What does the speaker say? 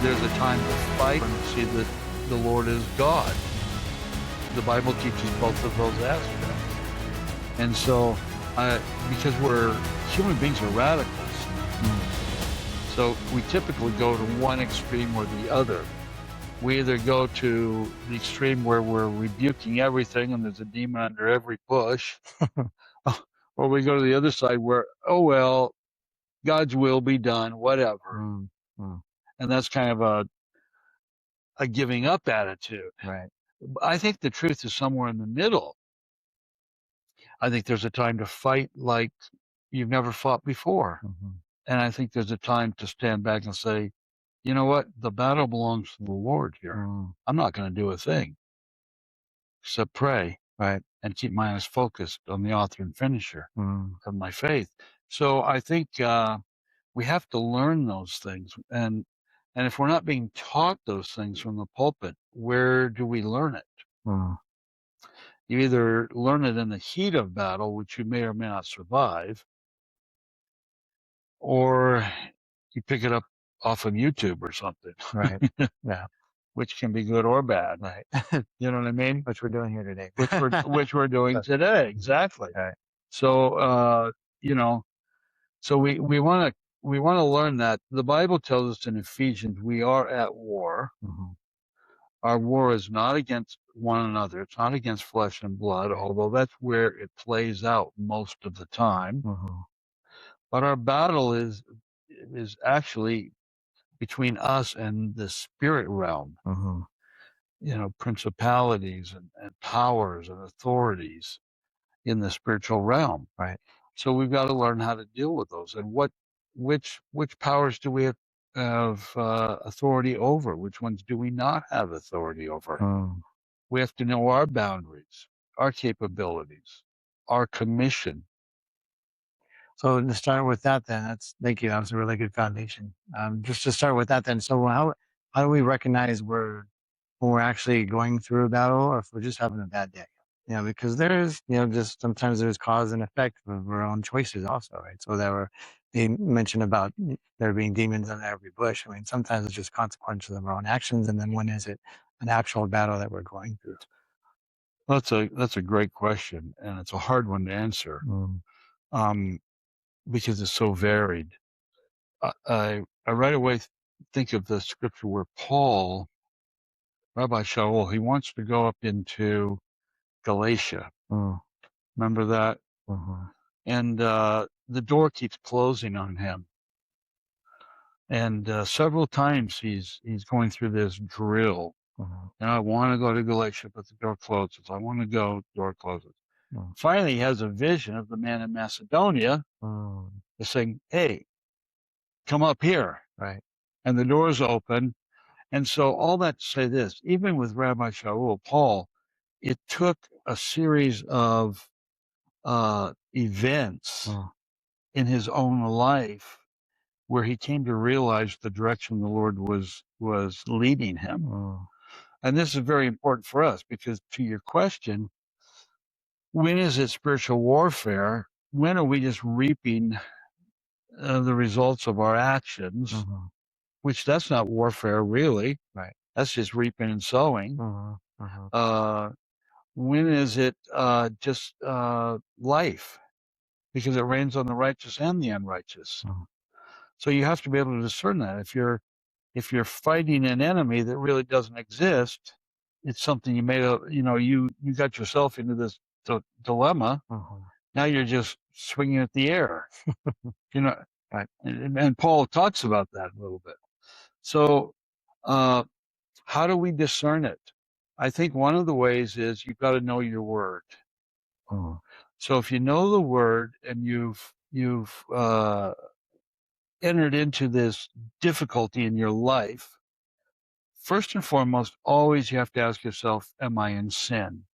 there's a time to fight and see that the Lord is God. The Bible teaches both of those aspects. And so, because human beings are radicals, so we typically go to one extreme or the other. We either go to the extreme where we're rebuking everything and there's a demon under every bush, or we go to the other side where, oh, well, God's will be done, whatever. And that's kind of a giving up attitude. Right. I think the truth is somewhere in the middle. I think there's a time to fight like you've never fought before. And I think there's a time to stand back and say, you know what? The battle belongs to the Lord here. I'm not going to do a thing except pray, right, and keep my eyes focused on the author and finisher of my faith. So I think we have to learn those things. And if we're not being taught those things from the pulpit, where do we learn it? You either learn it in the heat of battle, which you may or may not survive, or you pick it up off of YouTube or something. Right. Yeah. Which can be good or bad. Right. You know what I mean? Which we're doing here today. which we're doing today. Exactly. Right. So, so we want to learn that the Bible tells us in Ephesians, we are at war. Our war is not against one another. It's not against flesh and blood, although that's where it plays out most of the time. But our battle is actually between us and the spirit realm. Principalities and powers and authorities in the spiritual realm. Right. So we've got to learn how to deal with those. And which powers do we have authority over? Which ones do we not have authority over? We have to know our boundaries, our capabilities, our commission. So to start with that, then, thank you. That was a really good foundation. Just to start with that, then. So how do we recognize when we're actually going through a battle, or if we're just having a bad day? Because there's, just sometimes there's cause and effect of our own choices also, right? So they mentioned about there being demons under every bush. I mean, sometimes it's just consequences of our own actions. And then when is it an actual battle that we're going through? That's a great question, and it's a hard one to answer, because it's so varied. I right away think of the scripture where Rabbi Shaul, he wants to go up into Galatia. Remember that? And the door keeps closing on him. And several times he's going through this drill. And I want to go to Galatia, but the door closes. I want to go, door closes. Finally, he has a vision of the man in Macedonia saying, hey, come up here. Right. And the door's open. And so all that to say this, even with Rabbi Shaul, Paul, it took a series of events in his own life where he came to realize the direction the Lord was leading him. And this is very important for us because, to your question, when is it spiritual warfare? When are we just reaping the results of our actions? Which that's not warfare, really. Right. That's just reaping and sowing. When is it just life? Because it rains on the righteous and the unrighteous. So you have to be able to discern that. If you're fighting an enemy that really doesn't exist, it's something you made up. You got yourself into this dilemma. Now you're just swinging at the air. Right. And Paul talks about that a little bit. So how do we discern it? I think one of the ways is you've got to know your word. So if you know the word and you've entered into this difficulty in your life, first and foremost, always you have to ask yourself, am I in sin?